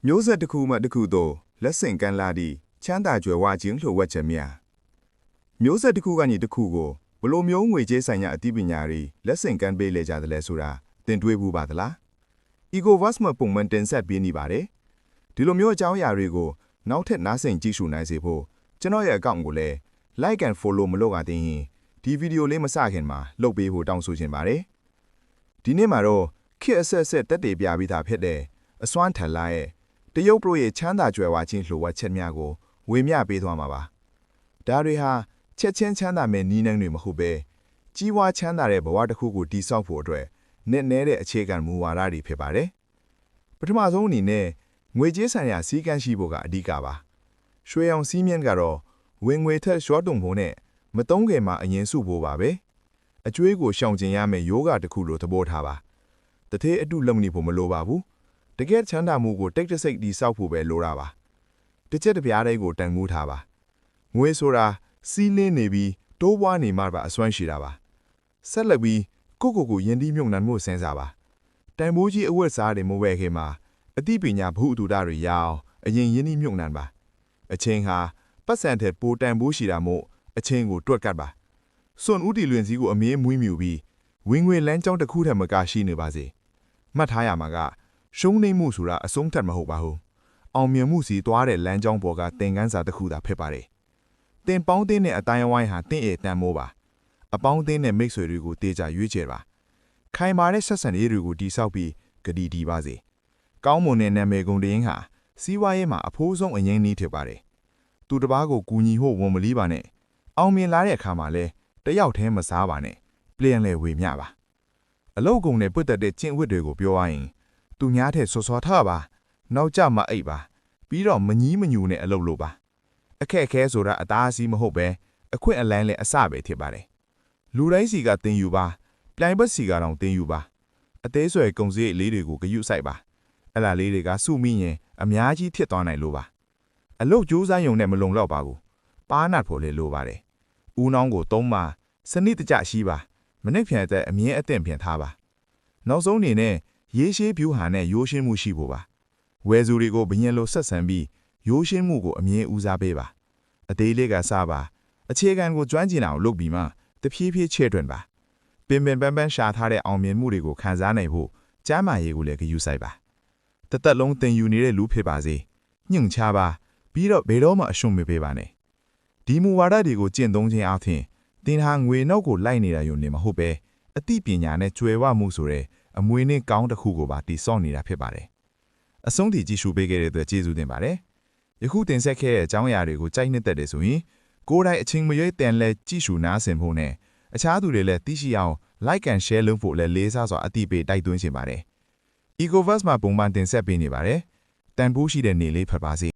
မျိုးဆက်တစ်ခုမှတစ်ခုသို့လက်ဆင့်ကမ်းလာသည့်ချမ်းသာကြွယ်ဝခြင်းလှို့ဝှက်ချက်များမျိုးဆက်တစ်ခုကနေတစ်ခုကိုဘလို့မျိုးငွေကြေးဆိုင်ရာအသိပညာတွေလက်ဆင့်ကမ်းပေးလေကြတယ်လဲဆိုတာသင်တွေးဘူးပါသလား Ecoverse မှာပုံမှန်တင်ဆက်ပေးနေပါတယ်ဒီလိုမျိုးအကြောင်းအရာတွေကိုနောက်ထပ်နားဆင်ကြည့်ရှုနိုင်စေဖို့ကျွန်တော်ရဲ့အကောင့်ကိုလည်း like and follow မလုပ်ရသေးရင်ဒီဗီဒီယိုလေးမစခင်မှာလုပ်ပေးဖို့တောင်းဆိုချင်ပါတယ်ဒီနေ့မှာတော့ခေတ်အဆက်ဆက်တက်တည်ပြပြီးသားဖြစ်တဲ့အစွမ်းထက်လာရဲ့တရုတ်ပြည်ရဲ့ချမ်းသာကြွယ်ဝခြင်းလှို့ဝှက်ချက်များကိုဝေမျှပေးသွားမှာပါဒါတွေဟာချက်ချင်းချမ်းသာမဲ့နီးနှံတွေမဟုတ်ပဲကြီးဝါချမ်းသာတဲ့ဘဝတစ်ခုကိုတည်ဆောက်ဖို့အတွက်နဲ့နဲတဲ့အခြေခံမူဝါဒတွေဖြစ်ပါတယ်ပထမဆုံးအနေနဲ့ငွေကြေးဆိုင်ရာစည်းကမ်းရှိဖို့ကအဓိကပါရွှေအောင်စည်းမျဉ်းကတော့ဝင်ငွေထက်ရှော့တုံဖို့နဲ့မတုံးခင်မှာအရင်စုဖို့ပါပဲအကျွေးကိုရှောင်ကျင်ရမယ့်ယောဂတစ်ခုလိုသဘောထားပါတထဲအတုလုံနေဖို့မလိုပါဘူးတကယ်ချမ်းသာမှုကိုတိတ်တဆိတ်တည်ဆောက်ဖို့ပဲလိုတာပါတစ်ချက်တစ်ပြားတည်းကိုတန်ဖိုးထားပါငွေဆိုတာစီးလင်းနေပြီးတိုးပွားနေမှပါအစွမ်းရှိတာပါဆက်လက်ပြီးကိုယဉ်ဒီမြုံနှံမှုစဉ်းစားပါတန်ဖိုးကြီးအဝတ်စားတွေမဝယ်ခင်မှာအသိပညာဘုအတူတာတွေရအောင်အရင်ယဉ်ဒီမြုံနှံပါအချင်းဟာပတ်စံတဲ့ပိုတန်ဖိုးရှိတာမို့အချင်းကိုတွက်ကတ်ပါစွန်ဦးတီလွင်စည်းကိုအမြဲမွေးမြူပြီးဝင်ငွေလမ်းကြောင်းတစ်ခုထက်မကရှိနေပါစေမှတ်ထားရမှာကရှုံးနိမ့်မှုဆိုတာအဆုံးသတ်မဟုတ်ပါဘူးအောင်မြင်မှုစီသွားတဲ့လမ်းကြောင်းပေါ်ကသင်ခန်းစာတစ်ခုသာဖြစ်ပါတယ်သင်ပေါင်းသင်းတဲ့အတိုင်းအဝိုင်းဟာသင်ရဲ့တန်မိုးပါအပေါင်းအသင်းနဲ့မိတ်ဆွေတွေကိုတေးကြရွေးချယ်ပါခိုင်မာတဲ့ဆက်ဆံရေးတွေကိုတည်ဆောက်ပြီးဂတိတည်ပါစေကောင်းမွန်တဲ့နာမည်ကုန်တရင်ဟာစီးပွားရေးမှာအဖိုးဆုံးအရင်နည်းဖြစ်ပါတယ်သူတစ်ပါးကိုကူညီဖို့ဝန်မလီးပါနဲ့အောင်မြင်လာတဲ့အခါမှာလဲတယောက်တည်းမစားပါနဲ့ပြန်လဲဝေမျှပါအလုတ်ကုန်နဲ့ပတ်သက်တဲ့ကျင့်ဝတ်တွေကိုပြောရရင်သူများတဲ့ဆော်ဆော်ထားပါနောက်ကျမှအိပ်ပါပြီးတော့မငီးမညူနဲ့အလုပ်လုပ်ပါအခက်အခဲဆိုတာအသားအစီးမဟုတ်ပဲအခွင့်အလန်းလည်းအစပဲဖြစ်ပါတယ်လူတိုင်းစီကတင်ယူပါပြိုင်ဘက်စီကတော့တင်ယူပါအသေးဆွဲကုံစည်းလေးတွေကိုဂရုစိုက်ပါအဲ့လာလေးတွေကစုမိရင်အများကြီးဖြစ်သွားနိုင်လို့ပါအလုတ်ကြိုးစားရုံနဲ့မလုံလောက်ပါဘူးပါးနတ်ဖို့လေလိုပါတယ်ဦးနှောင်းကိုသုံးပါစနစ်တကျရှိပါမနစ်ဖြန်တဲ့အမြင်အသင့်ပြင်ထားပါနောက်ဆုံးအနေနဲ့ရေးရှေးဖြူဟာနဲ့ရိုးရှင်းမှုရှိဖို့ပါဝယ်သူတွေကိုဘယင်လိုဆက်ဆံပြီးရိုးရှင်းမှုကိုအမြင်ဦးစားပေးပါအသေးလေးကစားပါအခြေခံကိုကျွမ်းကျင်အောင်လုပ်ပြီးမှတဖြည်းဖြည်းချဲ့တွင်ပါပင်ပန်းရှာထားတဲ့အောင်မြင်မှုတွေကိုခံစားနိုင်ဖို့ကျမ်းမာရေးကိုလည်းဂရုစိုက်ပါတသက်လုံးသင်ယူနေတဲ့လူဖြစ်ပါစေညှဉ်းချပါပြီးတော့ဘယ်တော့မှအရှုံးမပေးပါနဲ့ဒီမူဝါဒတွေကိုကျင့်သုံးခြင်းအပြင်သင်ဟာငွေနောက်ကိုလိုက်နေတာယုံနေမဟုတ်ပဲအသိပညာနဲ့ကျွယ်ဝမှုဆိုတဲ့အမွေနှင်းကောင်းတစ်ခုကိုပါတည်ဆောက်နေတာဖြစ်ပါတယ်အဆုံးထိကြည့်ရှုပေးခဲ့တဲ့အတွက်ကျေးဇူးတင်ပါတယ်ယခုတင်ဆက်ခဲ့တဲ့အကြောင်းအရာတွေကိုကြိုက်နှစ်သက်တယ်ဆိုရင်ကိုယ်တိုင်အချိန်မရွေးတန်လဲကြည့်ရှုနားဆင်ဖို့နဲ့အခြားသူတွေလည်းသိရှိအောင် like and share လုပ်ဖို့လည်းလေးစားစွာအသိပေးတိုက်တွန်းချင်ပါတယ် Ecoverse မှာပုံမှန်တင်ဆက်ပေးနေပါတယ်တန်ဖိုးရှိတဲ့နေလေးဖတ်ပါစေ